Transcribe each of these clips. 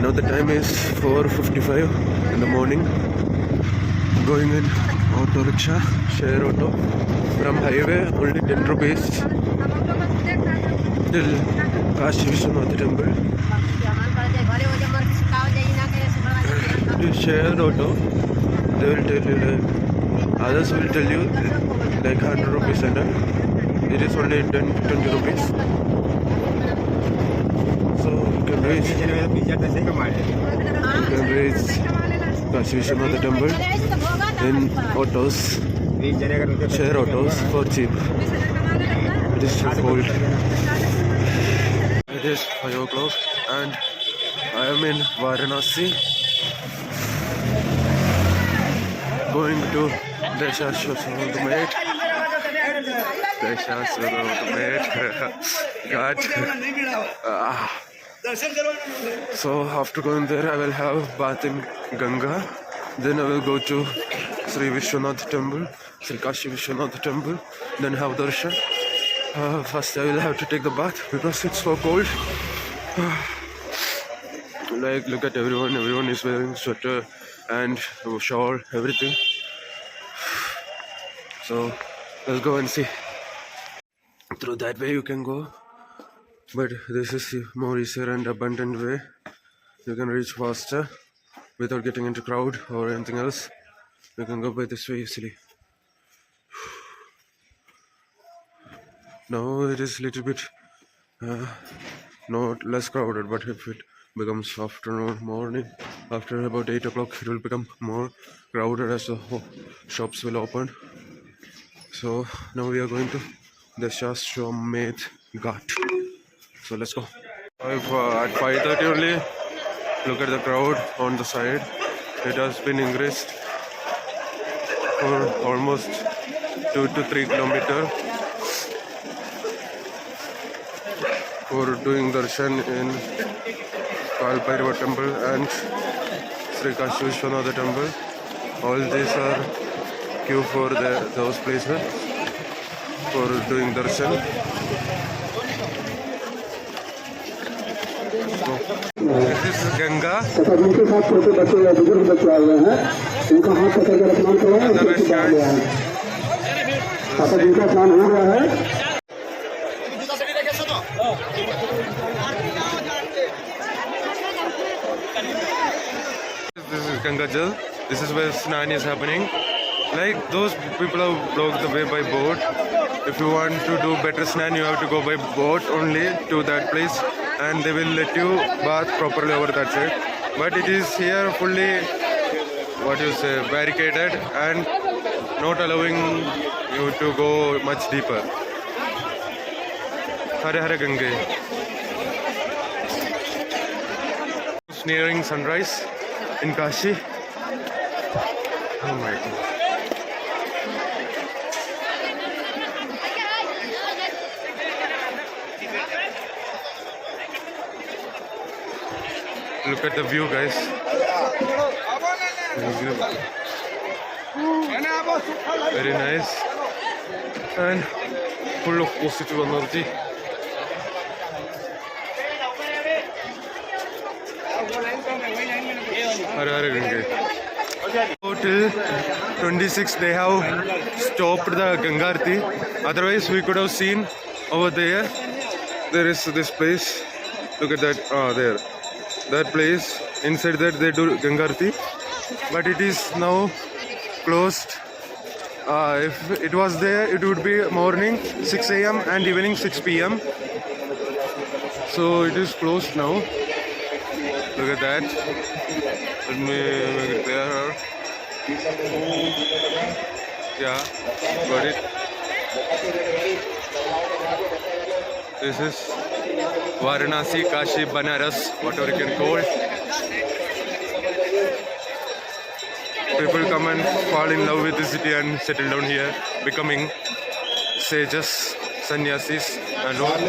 Now the time is 4:55 in the morning. Going in auto rickshaw, share auto from highway, only 10 rupees till Kashi Vishwanath temple. Share auto, they will tell you like, others will tell you like 100 rupees and it is only 20 rupees. So you can reach Kashi Vishwanath temple in autos, share autos for cheap. It is cold. It is 5 o'clock and I am in Varanasi, going to Dashashwamedh Ghat. So after going there, I will have bath in Ganga. Then I will go to Sri Vishwanath temple, Sri Kashi Vishwanath temple. Then have darshan. First I will have to take the bath because it's so cold. Like look at everyone is wearing sweater and shawl, everything. So let's go and see. Through that way you can go, but this is more easier and abundant way. You can reach faster without getting into crowd or anything else. You can go by this way easily. Now it is little bit not less crowded, but if it becomes afternoon, morning, after about 8 o'clock, it will become more crowded as the shops will open. So now we are going to Dashashwamedh Ghat. So let's go. At 5:30 only, look at the crowd on the side. It has been increased for almost 2 to 3 kilometers for doing darshan in Kalbhairava temple and Sri Kashi Vishwanath temple. All these are queue for those places for doing darshan. So, this is Ganga. This is Ganga Jal. This is where Snan is happening. Like those people have blocked the way by boat. If you want to do better Snan, you have to go by boat only to that place, and they will let you bath properly over that side. But it is here fully, barricaded and not allowing you to go much deeper. Hare Hare Gange. It's nearing sunrise in Kashi. Oh my God. Look at the view, guys. Very nice and full of positive energy. Hare Hare Gange. Till 26 they have stopped the Ganga Aarti. Otherwise we could have seen over there. There is this place. Look at that. There. That place. Inside that they do Ganga Aarti. But it is now closed. If it was there, it would be morning 6 a.m. and evening 6 p.m. So it is closed now. Look at that. Let me make it there. Yeah, got it. This is Varanasi, Kashi, Banaras, whatever you can call it. People come and fall in love with the city and settle down here, becoming sages, sannyasis and all.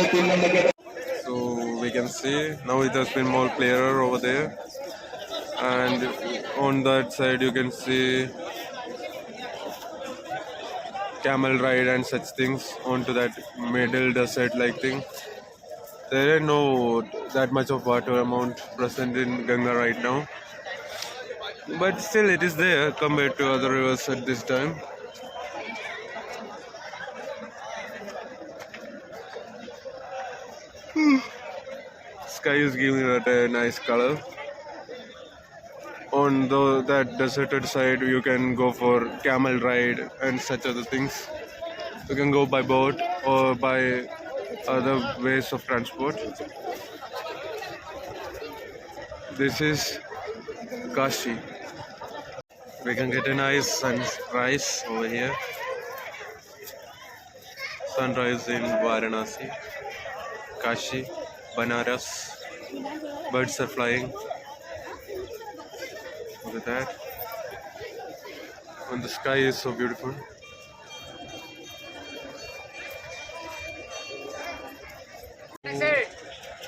So we can see now it has been more clearer over there, and on that side you can see camel ride and such things onto that middle desert like thing. There ain't no that much of water amount present in Ganga right now, but still it is there compared to other rivers at this time. Sky is giving it a nice color. On that deserted side, you can go for camel ride and such other things. You can go by boat or by other ways of transport. This is Kashi. We can get a nice sunrise over here. Sunrise in Varanasi, Kashi, Banaras. Birds are flying. Look at that. And the sky is so beautiful.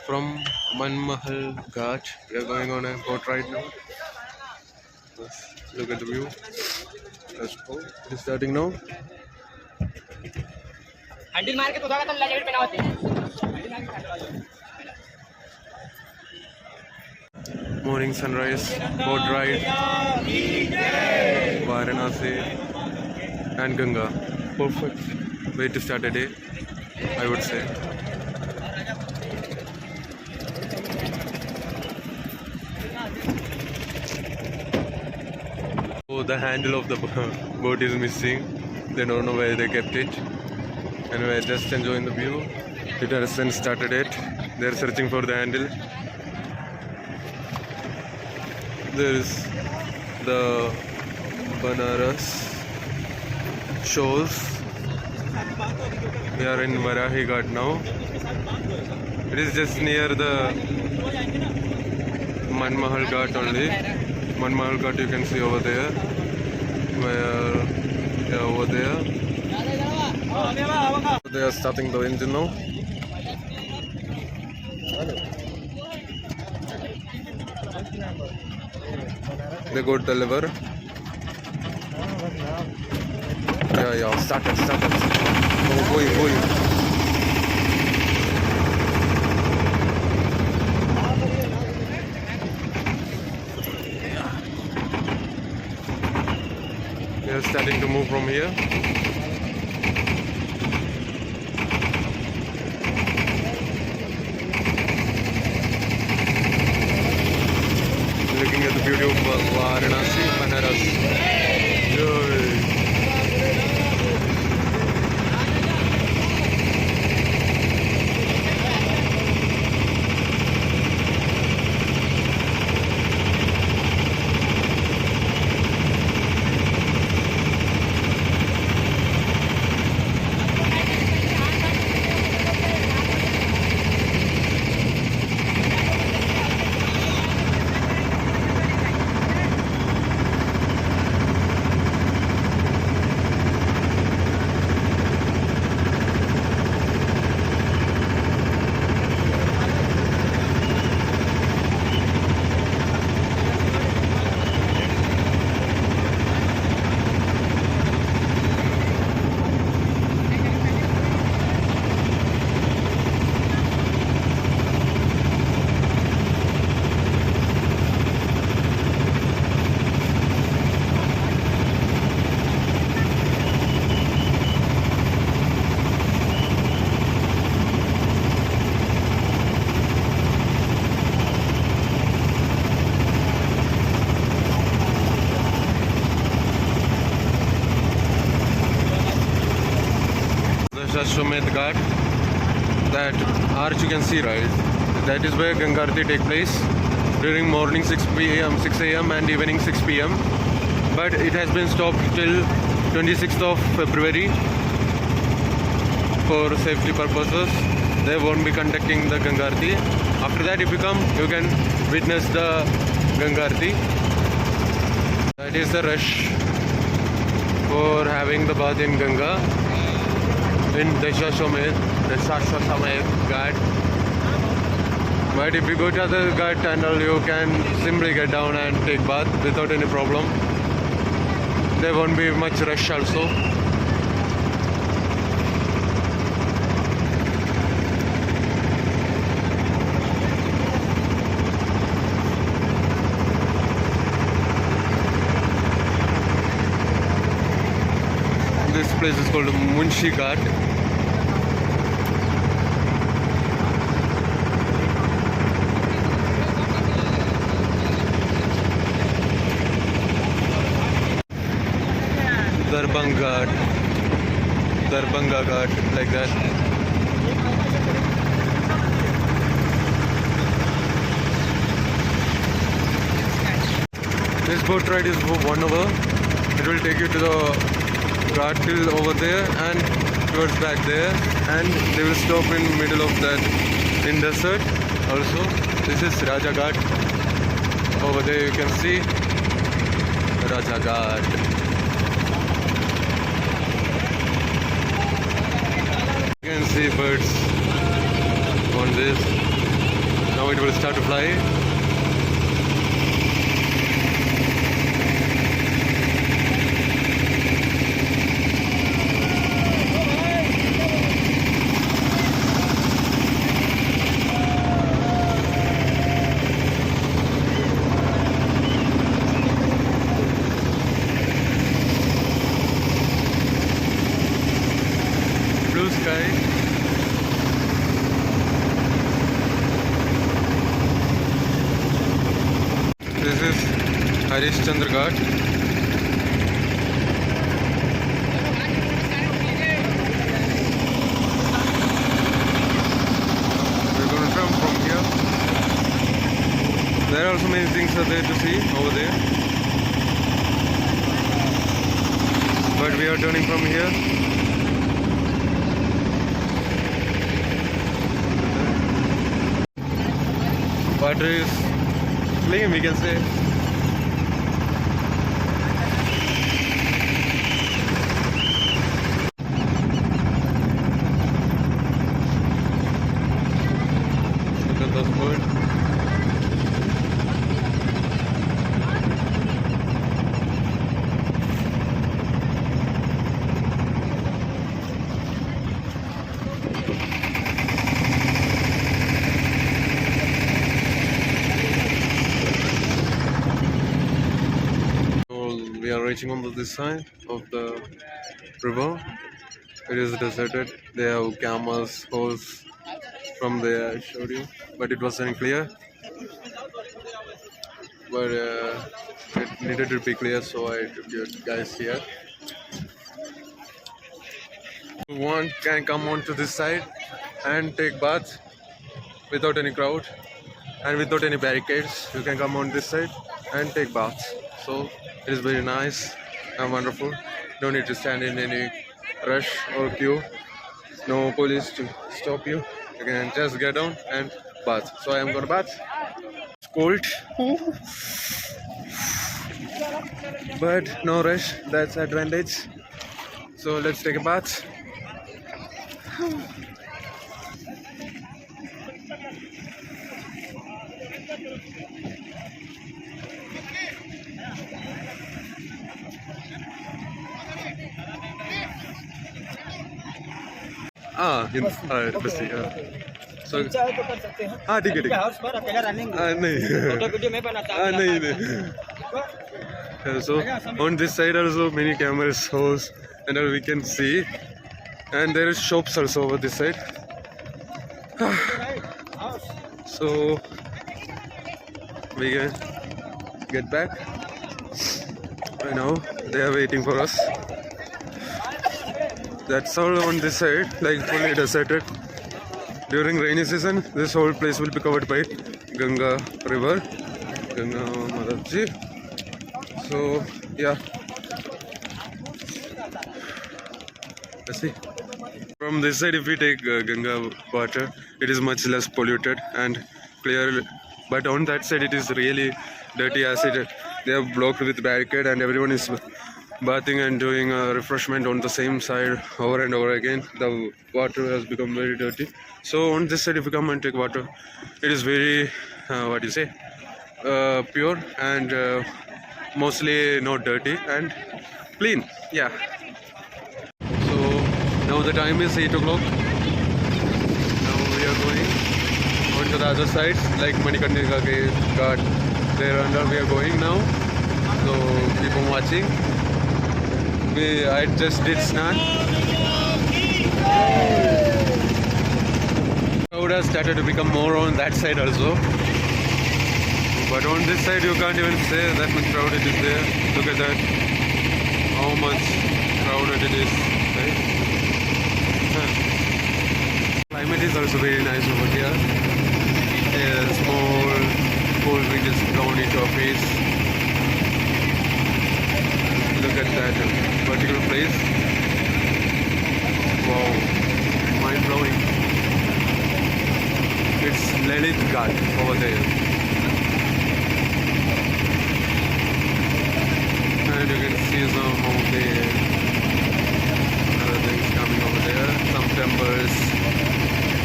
From Manmahal Ghat, we are going on a boat ride now. Let's look at the view. Let's go. It is starting now. Morning sunrise, boat ride, Varanasi and Ganga. Perfect way to start a day, I would say. Oh, the handle of the boat is missing. They don't know where they kept it. Anyway, just enjoying the view. It hasn't started it. They're searching for the handle. There is the Banaras shores. We are in Varahi Ghat now. It is just near the Manmahal Ghat only. Manmahal Ghat you can see over there. Over there. They are starting the engine now. They got the lever. Yeah, started. Oh, going. We are starting to move from here. Looking at the beauty of Varanasi, Banaras. Ashwamedh Ghat, that arch you can see, right? That is where Ganga Aarti take place during morning 6 a.m. and evening 6 p.m. But it has been stopped till 26th of February for safety purposes. They won't be conducting the Ganga Aarti. After that, if you come, you can witness the Ganga Aarti. That is the rush for having the bath in Ganga in Dashaswamedh Ghat. But if you go to the Ghat tunnel, you can simply get down and take bath without any problem. There won't be much rush also. place is called Munshi Ghat. Darbhanga Ghat, like that. This boat ride is for 1 hour. It will take you to the ghat till over there and towards back there, and they will stop in middle of that in desert. Also, this is Raja Ghat. Over there you can see Raja Ghat. You can see birds on this. Now it will start to fly. Blue sky. This is Harishchandra Ghat. We're going to come from here. There are also many things are there to see over there. But we are turning from here. Water is clean, we can say. Look at those birds. We are reaching on this side of the river. It is deserted. They have camels, horse from there I showed you, but it wasn't clear. But it needed to be clear, so I took you guys here. One can come onto this side and take bath without any crowd and without any barricades. You can come on this side and take baths. So it is very nice and wonderful. Don't need to stand in any rush or queue. No police to stop you. You can just get down and bath. So I am gonna bath. It's cold, but no rush. That's advantage. So let's take a bath. बस ठीक है. So चाहे तो कर सकते हैं. हाँ ठीक है ठीक है. हाउस पर अकेला रनिंग नहीं. फोटो वीडियो में बनाता हूं. नहीं. So on this side also many cameras house and we can see, and there is shops also over this side. So we can get back. Right now they are waiting for us. That's all on this side, like fully deserted. During rainy season, this whole place will be covered by Ganga river, Ganga Mataji. So yeah, let's see. From this side, if we take Ganga water, it is much less polluted and clear. But on that side, it is really dirty acid. They are blocked with barricade, and everyone is bathing and doing refreshment on the same side over and over again. The water has become very dirty. So on this side, if you come and take water, it is very pure and mostly not dirty and clean. Yeah. So now the time is 8 o'clock. Now we are going on to the other side, like Manikarnika Ghat. There under we are going now. So keep on watching. I just did snack. Crowd has started to become more on that side also. But on this side you can't even say that much crowded is there. Look at that. How much crowded it is. Right? Climate is also very nice over here. A small cool wind is blowing into your face. Look at that particular place. Wow, mind blowing. It's Lalit Ghat over there. And you can see some of the other things coming over there. Some temples,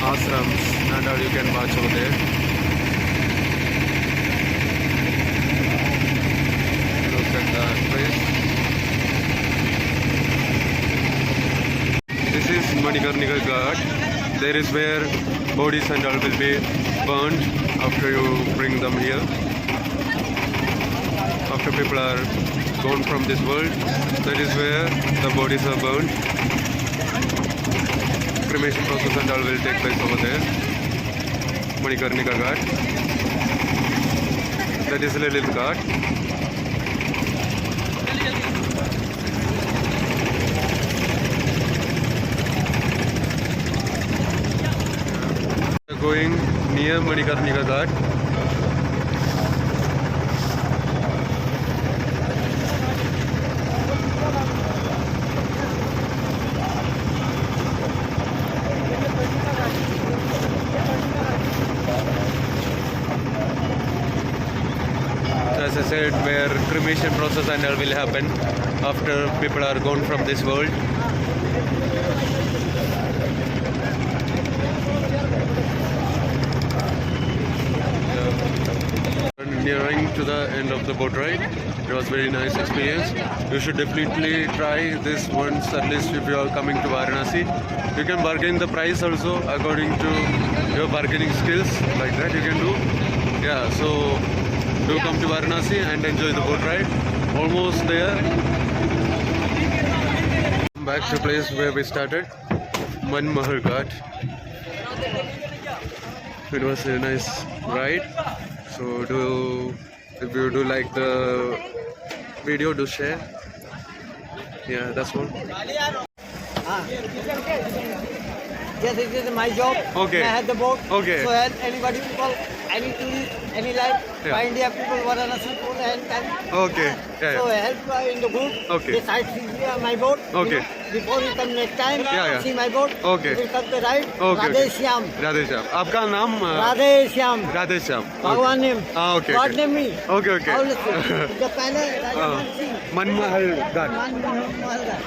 ashrams, and all you can watch over there. Look at that place. This is Manikarnika Ghat. There is where bodies and all will be burned after you bring them here. After people are gone from this world, that is where the bodies are burned. Cremation process and all will take place over there. Manikarnika Ghat. That is Lalit Ghat. Going near Manikarnika Ghat. As I said, where cremation process and all will happen after people are gone from this world. Nearing to the end of the boat ride. It was very nice experience. You should definitely try this once, at least if you are coming to Varanasi. You can bargain the price also according to your bargaining skills, like that you can do. Yeah, so do come to Varanasi and enjoy the boat ride. Almost there. Back to place where we started, Manmahal Ghat. It was a nice ride. So if you do like the video, do share. Yeah, that's all. Yes, it is my job. Okay. I have the boat. Okay. So help anybody, people, any tourist, any life, Yeah. India people, Varanasi people, and Okay. Yeah, so yeah. help in the group. Okay. They sightsee my boat. Okay. Before you come next time, Yeah. see my boat. Okay. You will come to ride. Okay, Radhe okay. Shyam. Radhe Shyam. आपका नाम Radhe Shyam. Radhe Shyam. Bhagwan name. हाँ, okay. God Okay. name me. Okay, okay. All the पहले Raja Mansi. Manmahal Ghat.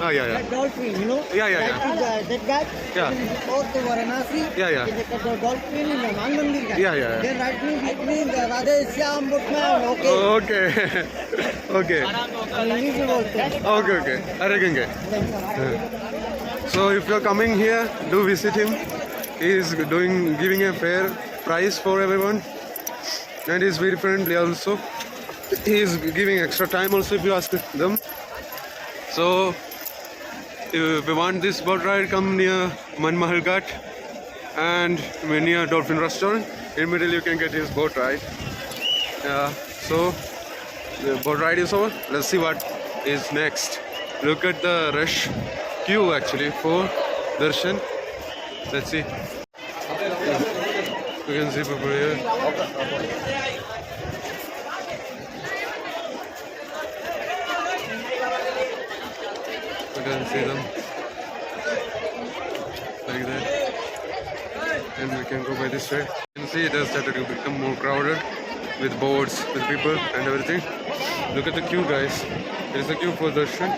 Ah, yeah, yeah. That dolphin, you know. Yeah, yeah, That is that guy. Yeah. Go to Varanasi. Yeah, yeah. The dolphin in the Man Mandir. Yeah, yeah, yeah. Then right me between the Radhe Shyam boatman. Okay. Okay. Okay. English में बोलते हैं. Okay, okay. अरेंगे. So if you're coming here, do visit him. He is giving a fair price for everyone, and he's very friendly also. He is giving extra time also if you ask them. So if you want this boat ride, come near Manmahal Ghat and near Dolphin Restaurant. In middle you can get his boat ride. So the boat ride is over. Let's see what is next. Look at the rush queue actually for darshan. Let's see. You can see people here. You can see them like that. And we can go by this way. You can see it has started to become more crowded with boats, with people and everything. Look at the queue, guys. There is a queue for darshan.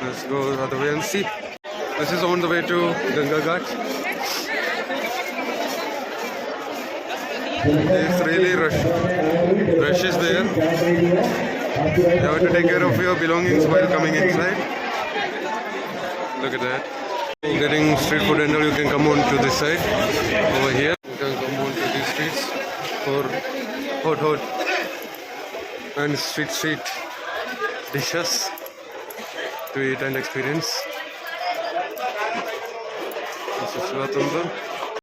Let's go the other way and see. This is on the way to Ganga Ghat. It's really rush. Rush is there. You have to take care of your belongings while coming inside. Look at that. Getting street food and all, you can come on to this side. Over here, you can come on to these streets for hot and street. dishes to eat and experience. This is Svatambam.